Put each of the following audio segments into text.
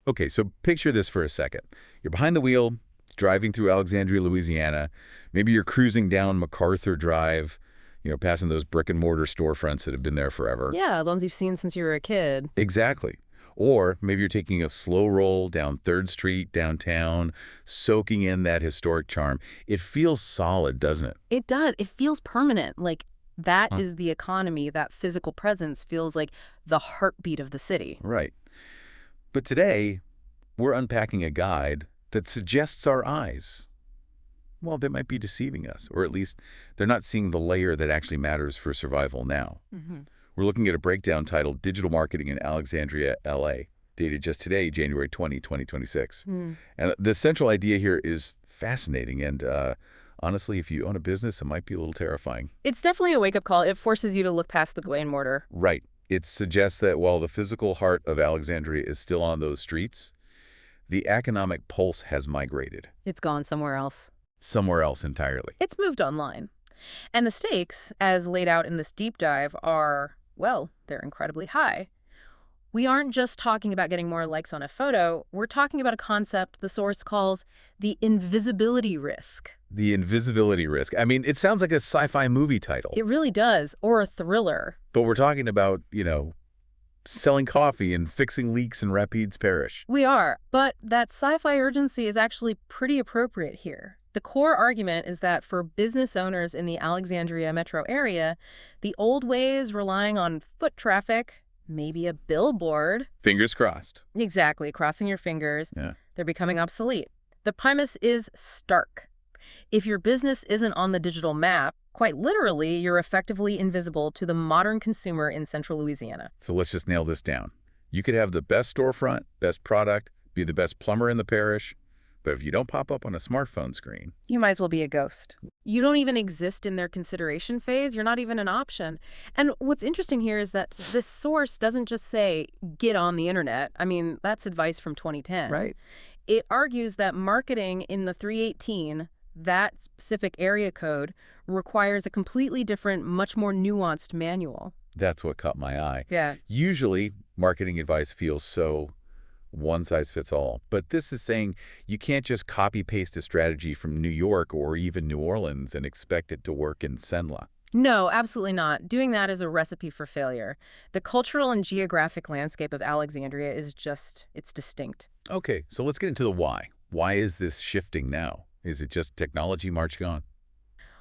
Okay, so picture this for a second. You're behind the wheel, driving through Alexandria, Louisiana. Maybe you're cruising down MacArthur Drive, passing those brick-and-mortar storefronts that have been there forever. Yeah, the ones you've seen since you were a kid. Exactly. Or maybe you're taking a slow roll down 3rd Street downtown, soaking in that historic charm. It feels solid, doesn't it? It does. It feels permanent. Like, that is the economy. That physical presence feels like the heartbeat of the city. Right. But today, we're unpacking a guide that suggests our eyes, well, they might be deceiving us, or at least they're not seeing the layer that actually matters for survival now. We're looking at a breakdown titled Digital Marketing in Alexandria, LA, dated just today, January 20, 2026. And the central idea here is fascinating, and honestly, if you own a business, it might be a little terrifying. It's definitely a wake-up call. It forces you to look past the gray and mortar. Right. It suggests that while the physical heart of Alexandria is still on those streets, the economic pulse has migrated. It's gone somewhere else. Somewhere else entirely. It's moved online. And the stakes, as laid out in this deep dive, are, well, they're incredibly high. We aren't just talking about getting more likes on a photo. We're talking about a concept the source calls the invisibility risk. The invisibility risk. I mean, it sounds like a sci-fi movie title. It really does, or a thriller. But we're talking about, selling coffee and fixing leaks in Rapide's Parish. We are, but that sci-fi urgency is actually pretty appropriate here. The core argument is that for business owners in the Alexandria Metro Area, the old ways relying on foot traffic, maybe a billboard. Fingers crossed. Exactly, crossing your fingers. Yeah. They're becoming obsolete. The premise is stark. If your business isn't on the digital map, quite literally, you're effectively invisible to the modern consumer in Central Louisiana. So let's just nail this down. You could have the best storefront, best product, be the best plumber in the parish, but if you don't pop up on a smartphone screen, you might as well be a ghost. You don't even exist in their consideration phase. You're not even an option. And what's interesting here is that this source doesn't just say, get on the internet. I mean, that's advice from 2010. Right. It argues that marketing in the 318, that specific area code, requires a completely different, much more nuanced manual. That's what caught my eye. Yeah. Usually, marketing advice feels so one size fits all. But this is saying you can't just copy-paste a strategy from New York or even New Orleans and expect it to work in Cenla. No, absolutely not. Doing that is a recipe for failure. The cultural and geographic landscape of Alexandria is it's distinct. Okay, so let's get into the why. Why is this shifting now? Is it just technology marching on?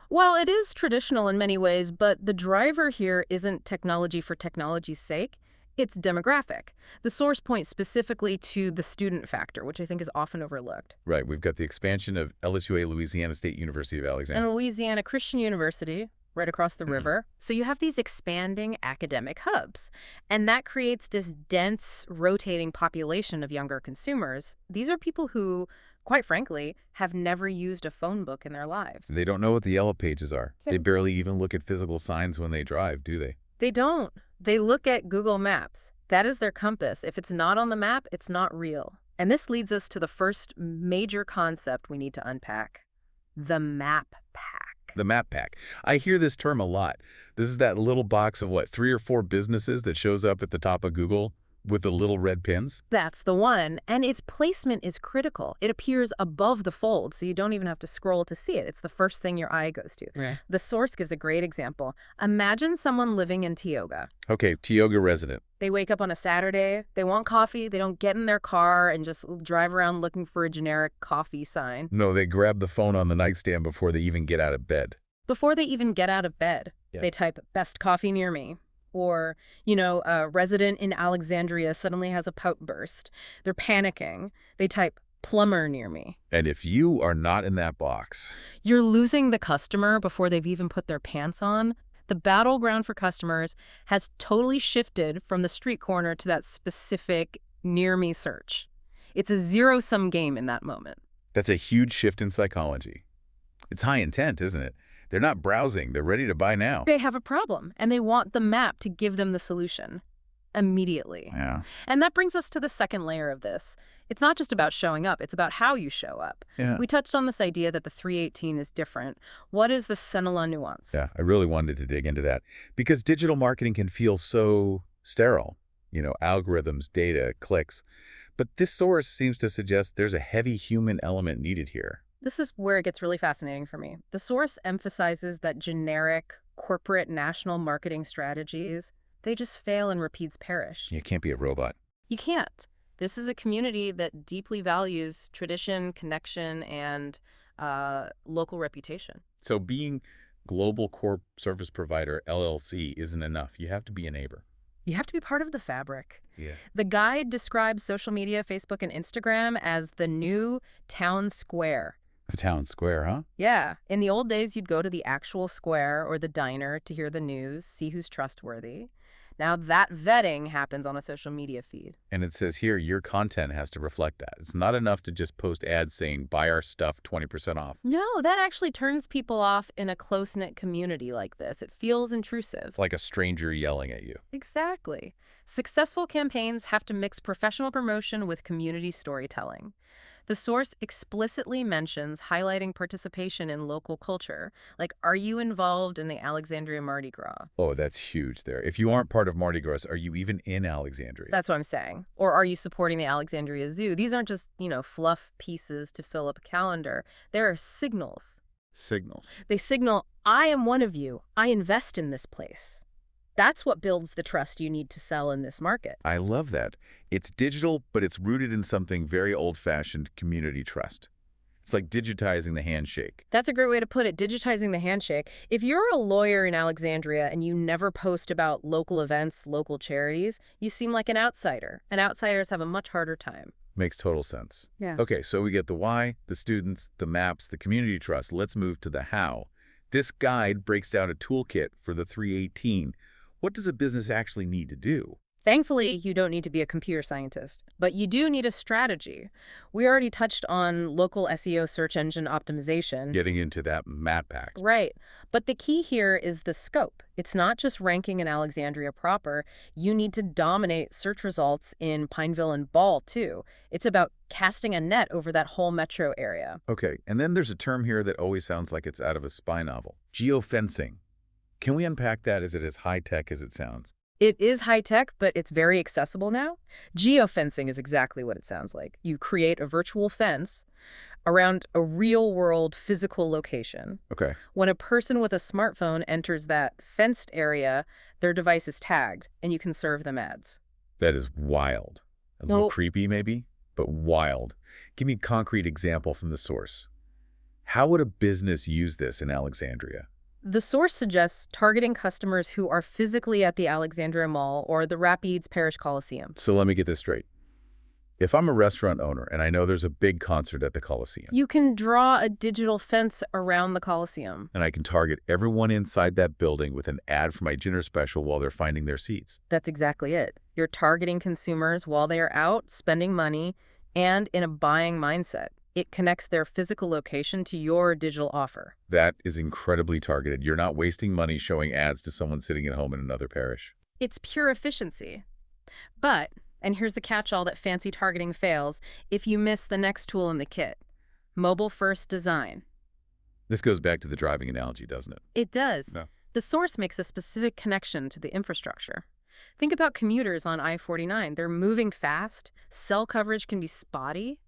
Well, it is traditional in many ways, but the driver here isn't technology for technology's sake. It's demographic. The source points specifically to the student factor, which I think is often overlooked. Right. We've got the expansion of LSUA, Louisiana State University of Alexandria. And Louisiana Christian University, right across the river. So you have these expanding academic hubs, and that creates this dense, rotating population of younger consumers. These are people who, quite frankly, have never used a phone book in their lives. They don't know what the yellow pages are. They barely even look at physical signs when they drive, do they? They don't. They look at Google Maps. That is their compass. If it's not on the map, it's not real. And this leads us to the first major concept we need to unpack: the map pack. The map pack. I hear this term a lot. This is that little box of, 3 or 4 businesses that shows up at the top of Google with the little red pins? That's the one. And its placement is critical. It appears above the fold, so you don't even have to scroll to see it. It's the first thing your eye goes to. Yeah. The source gives a great example. Imagine someone living in Tioga. Okay, Tioga resident. They wake up on a Saturday, they want coffee, they don't get in their car and just drive around looking for a generic coffee sign. No, they grab the phone on the nightstand before they even get out of bed. Before they even get out of bed, They type, best coffee near me. Or, a resident in Alexandria suddenly has a pout burst. They're panicking. They type, plumber near me. And if you are not in that box, you're losing the customer before they've even put their pants on. The battleground for customers has totally shifted from the street corner to that specific near me search. It's a zero-sum game in that moment. That's a huge shift in psychology. It's high intent, isn't it? They're not browsing. They're ready to buy now. They have a problem, and they want the map to give them the solution immediately. Yeah. And that brings us to the second layer of this. It's not just about showing up. It's about how you show up. Yeah. We touched on this idea that the 318 is different. What is the Cenla nuance? Yeah, I really wanted to dig into that because digital marketing can feel so sterile. Algorithms, data, clicks. But this source seems to suggest there's a heavy human element needed here. This is where it gets really fascinating for me. The source emphasizes that generic, corporate, national marketing strategies, they just fail in Rapide's parish. You can't be a robot. You can't. This is a community that deeply values tradition, connection, and local reputation. So being Global Corp Service Provider, LLC, isn't enough. You have to be a neighbor. You have to be part of the fabric. Yeah. The guide describes social media, Facebook and Instagram, as the new town square. The town square, huh? Yeah. In the old days, you'd go to the actual square or the diner to hear the news, see who's trustworthy. Now that vetting happens on a social media feed. And it says here, your content has to reflect that. It's not enough to just post ads saying, buy our stuff 20% off. No, that actually turns people off in a close-knit community like this. It feels intrusive. Like a stranger yelling at you. Exactly. Successful campaigns have to mix professional promotion with community storytelling. The source explicitly mentions highlighting participation in local culture, like, are you involved in the Alexandria Mardi Gras? Oh, that's huge there. If you aren't part of Mardi Gras, are you even in Alexandria? That's what I'm saying. Or are you supporting the Alexandria Zoo? These aren't just, fluff pieces to fill up a calendar. There are signals. Signals. They signal, I am one of you. I invest in this place. That's what builds the trust you need to sell in this market. I love that. It's digital, but it's rooted in something very old-fashioned, community trust. It's like digitizing the handshake. That's a great way to put it, digitizing the handshake. If you're a lawyer in Alexandria and you never post about local events, local charities, you seem like an outsider. And outsiders have a much harder time. Makes total sense. Yeah. Okay, so we get the why, the students, the maps, the community trust. Let's move to the how. This guide breaks down a toolkit for the 318. What does a business actually need to do? Thankfully, you don't need to be a computer scientist, but you do need a strategy. We already touched on local SEO search engine optimization. Getting into that map pack. Right. But the key here is the scope. It's not just ranking in Alexandria proper. You need to dominate search results in Pineville and Ball, too. It's about casting a net over that whole metro area. Okay, and then there's a term here that always sounds like it's out of a spy novel. Geofencing. Can we unpack that? Is it as high-tech as it sounds? It is high-tech, but it's very accessible now. Geofencing is exactly what it sounds like. You create a virtual fence around a real-world physical location. Okay. When a person with a smartphone enters that fenced area, their device is tagged, and you can serve them ads. That is wild. A little creepy, maybe, but wild. Give me a concrete example from the source. How would a business use this in Alexandria? The source suggests targeting customers who are physically at the Alexandria Mall or the Rapide's Parish Coliseum. So let me get this straight. If I'm a restaurant owner and I know there's a big concert at the Coliseum, you can draw a digital fence around the Coliseum. And I can target everyone inside that building with an ad for my dinner special while they're finding their seats. That's exactly it. You're targeting consumers while they are out, spending money, and in a buying mindset. It connects their physical location to your digital offer. That is incredibly targeted. You're not wasting money showing ads to someone sitting at home in another parish. It's pure efficiency. But, and here's the catch-all that fancy targeting fails, if you miss the next tool in the kit, mobile-first design. This goes back to the driving analogy, doesn't it? It does. No. The source makes a specific connection to the infrastructure. Think about commuters on I-49. They're moving fast. Cell coverage can be spotty.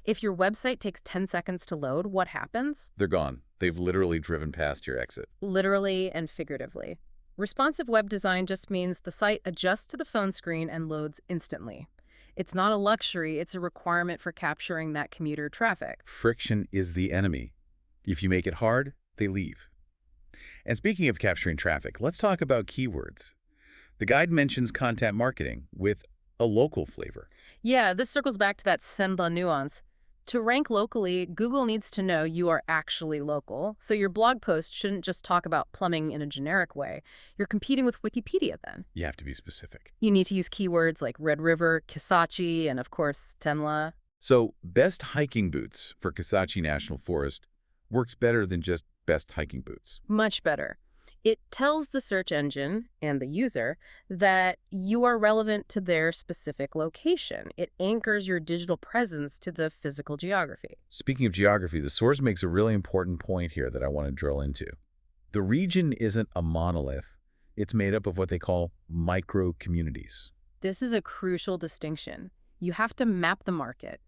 If your website takes 10 seconds to load, what happens? They're gone. They've literally driven past your exit. Literally and figuratively. Responsive web design just means the site adjusts to the phone screen and loads instantly. It's not a luxury, it's a requirement for capturing that commuter traffic. Friction is the enemy. If you make it hard, they leave. And speaking of capturing traffic, let's talk about keywords. The guide mentions content marketing with a local flavor. Yeah, this circles back to that Cenla nuance. To rank locally, Google needs to know you are actually local, so your blog post shouldn't just talk about plumbing in a generic way. You're competing with Wikipedia then. You have to be specific. You need to use keywords like Red River, Kisatchie, and of course, Cenla. So, best hiking boots for Kisatchie National Forest works better than just best hiking boots. Much better. It tells the search engine and the user that you are relevant to their specific location. It anchors your digital presence to the physical geography. Speaking of geography, the source makes a really important point here that I want to drill into. The region isn't a monolith. It's made up of what they call micro-communities. This is a crucial distinction. You have to map the market.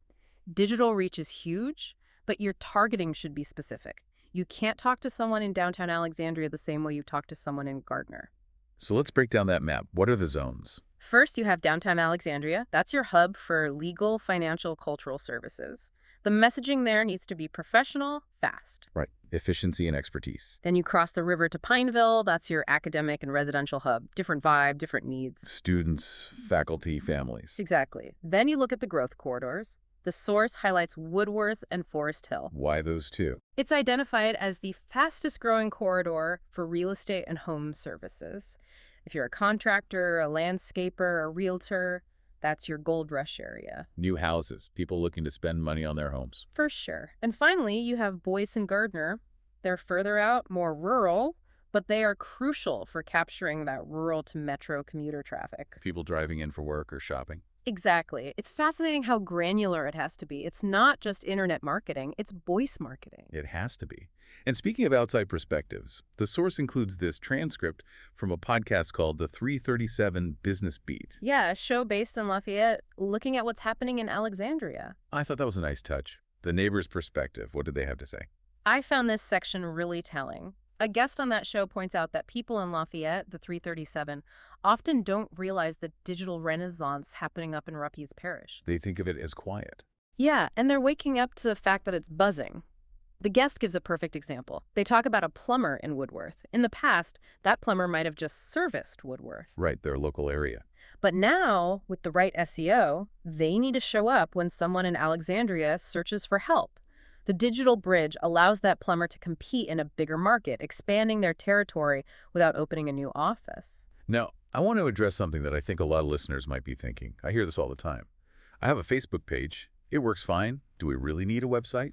Digital reach is huge, but your targeting should be specific. You can't talk to someone in downtown Alexandria the same way you talk to someone in Gardner. So let's break down that map. What are the zones? First, you have downtown Alexandria. That's your hub for legal, financial, cultural services. The messaging there needs to be professional, fast. Right. Efficiency and expertise. Then you cross the river to Pineville. That's your academic and residential hub. Different vibe, different needs. Students, faculty, families. Exactly. Then you look at the growth corridors. The source highlights Woodworth and Forest Hill. Why those two? It's identified as the fastest growing corridor for real estate and home services. If you're a contractor, a landscaper, a realtor, that's your gold rush area. New houses, people looking to spend money on their homes. For sure. And finally, you have Boyce and Gardner. They're further out, more rural, but they are crucial for capturing that rural to metro commuter traffic. People driving in for work or shopping. Exactly. It's fascinating how granular it has to be. It's not just internet marketing, it's voice marketing. It has to be. And speaking of outside perspectives, the source includes this transcript from a podcast called The 337 Business Beat. Yeah, a show based in Lafayette looking at what's happening in Alexandria. I thought that was a nice touch. The neighbor's perspective, what did they have to say? I found this section really telling. A guest on that show points out that people in Lafayette, the 337, often don't realize the digital renaissance happening up in Rapide's Parish. They think of it as quiet. Yeah, and they're waking up to the fact that it's buzzing. The guest gives a perfect example. They talk about a plumber in Woodworth. In the past, that plumber might have just serviced Woodworth. Right, their local area. But now, with the right SEO, they need to show up when someone in Alexandria searches for help. The digital bridge allows that plumber to compete in a bigger market, expanding their territory without opening a new office. Now, I want to address something that I think a lot of listeners might be thinking. I hear this all the time. I have a Facebook page. It works fine. Do we really need a website?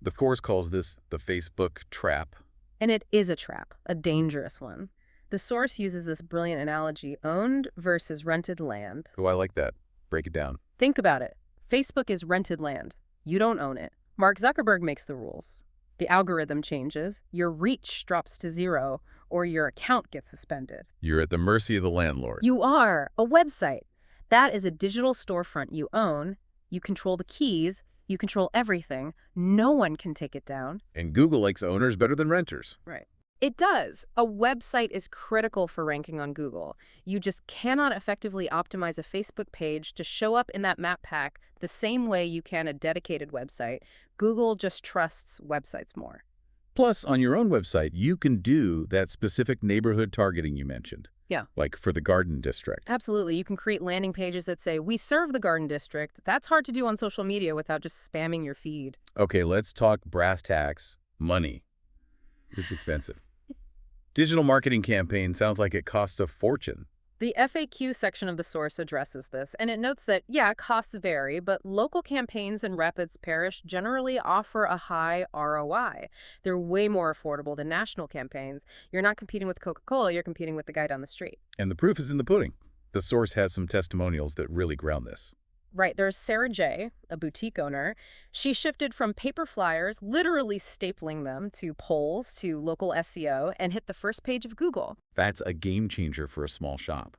The course calls this the Facebook trap. And it is a trap, a dangerous one. The source uses this brilliant analogy, owned versus rented land. Oh, I like that. Break it down. Think about it. Facebook is rented land. You don't own it. Mark Zuckerberg makes the rules. The algorithm changes, your reach drops to 0, or your account gets suspended. You're at the mercy of the landlord. You are a website. That is a digital storefront you own. You control the keys. You control everything. No one can take it down. And Google likes owners better than renters. Right. It does. A website is critical for ranking on Google. You just cannot effectively optimize a Facebook page to show up in that map pack the same way you can a dedicated website. Google just trusts websites more. Plus, on your own website, you can do that specific neighborhood targeting you mentioned. Yeah. Like for the Garden District. Absolutely. You can create landing pages that say, we serve the Garden District. That's hard to do on social media without just spamming your feed. Okay, let's talk brass tacks, money. It's expensive. Digital marketing campaign sounds like it costs a fortune. The FAQ section of the source addresses this, and it notes that, yeah, costs vary, but local campaigns in Rapide's Parish generally offer a high ROI. They're way more affordable than national campaigns. You're not competing with Coca-Cola, you're competing with the guy down the street. And the proof is in the pudding. The source has some testimonials that really ground this. Right, there's Sarah J., a boutique owner. She shifted from paper flyers, literally stapling them, to polls, to local SEO, and hit the first page of Google. That's a game changer for a small shop.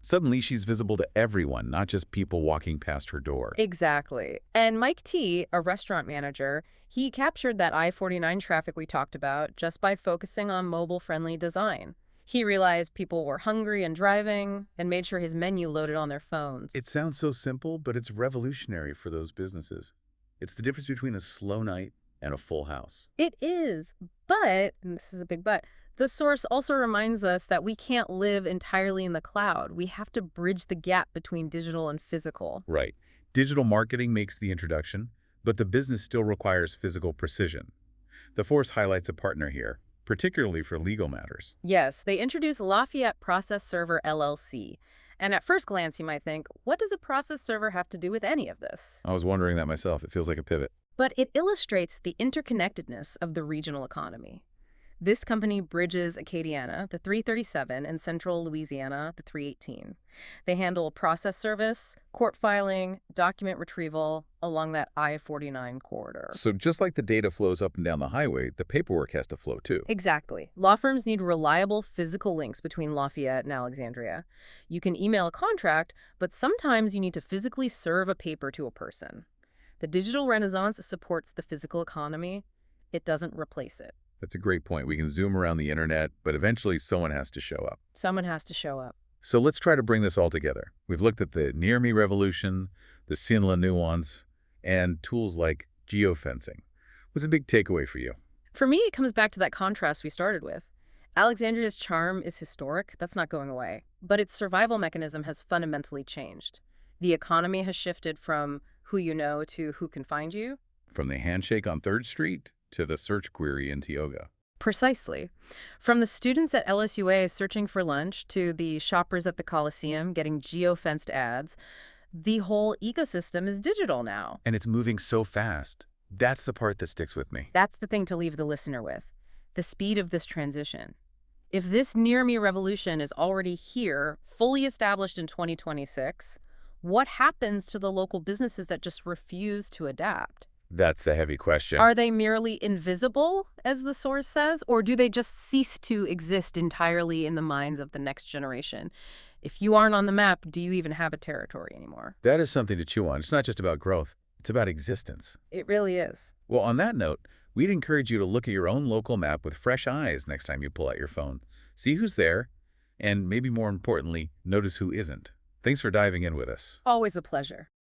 Suddenly, she's visible to everyone, not just people walking past her door. Exactly. And Mike T., a restaurant manager, he captured that I-49 traffic we talked about just by focusing on mobile-friendly design. He realized people were hungry and driving and made sure his menu loaded on their phones. It sounds so simple, but it's revolutionary for those businesses. It's the difference between a slow night and a full house. It is, but, and this is a big but, the source also reminds us that we can't live entirely in the cloud. We have to bridge the gap between digital and physical. Right. Digital marketing makes the introduction, but the business still requires physical precision. The Force highlights a partner here, particularly for legal matters. Yes, they introduce Lafayette Process Server LLC. And at first glance, you might think, what does a process server have to do with any of this? I was wondering that myself. It feels like a pivot. But it illustrates the interconnectedness of the regional economy. This company bridges Acadiana, the 337, and Central Louisiana, the 318. They handle process service, court filing, document retrieval along that I-49 corridor. So just like the data flows up and down the highway, the paperwork has to flow too. Exactly. Law firms need reliable physical links between Lafayette and Alexandria. You can email a contract, but sometimes you need to physically serve a paper to a person. The digital renaissance supports the physical economy. It doesn't replace it. That's a great point. We can zoom around the internet, but eventually someone has to show up. Someone has to show up. So let's try to bring this all together. We've looked at the near-me revolution, the Cenla nuance, and tools like geofencing. What's a big takeaway for you? For me, it comes back to that contrast we started with. Alexandria's charm is historic. That's not going away. But its survival mechanism has fundamentally changed. The economy has shifted from who you know to who can find you. From the handshake on 3rd Street to the search query in Tioga. Precisely. From the students at LSUA searching for lunch to the shoppers at the Coliseum getting geofenced ads, the whole ecosystem is digital now. And it's moving so fast. That's the part that sticks with me. That's the thing to leave the listener with. The speed of this transition. If this near-me revolution is already here, fully established in 2026, what happens to the local businesses that just refuse to adapt? That's the heavy question. Are they merely invisible, as the source says, or do they just cease to exist entirely in the minds of the next generation? If you aren't on the map, do you even have a territory anymore? That is something to chew on. It's not just about growth. It's about existence. It really is. Well, on that note, we'd encourage you to look at your own local map with fresh eyes next time you pull out your phone. See who's there, and maybe more importantly, notice who isn't. Thanks for diving in with us. Always a pleasure.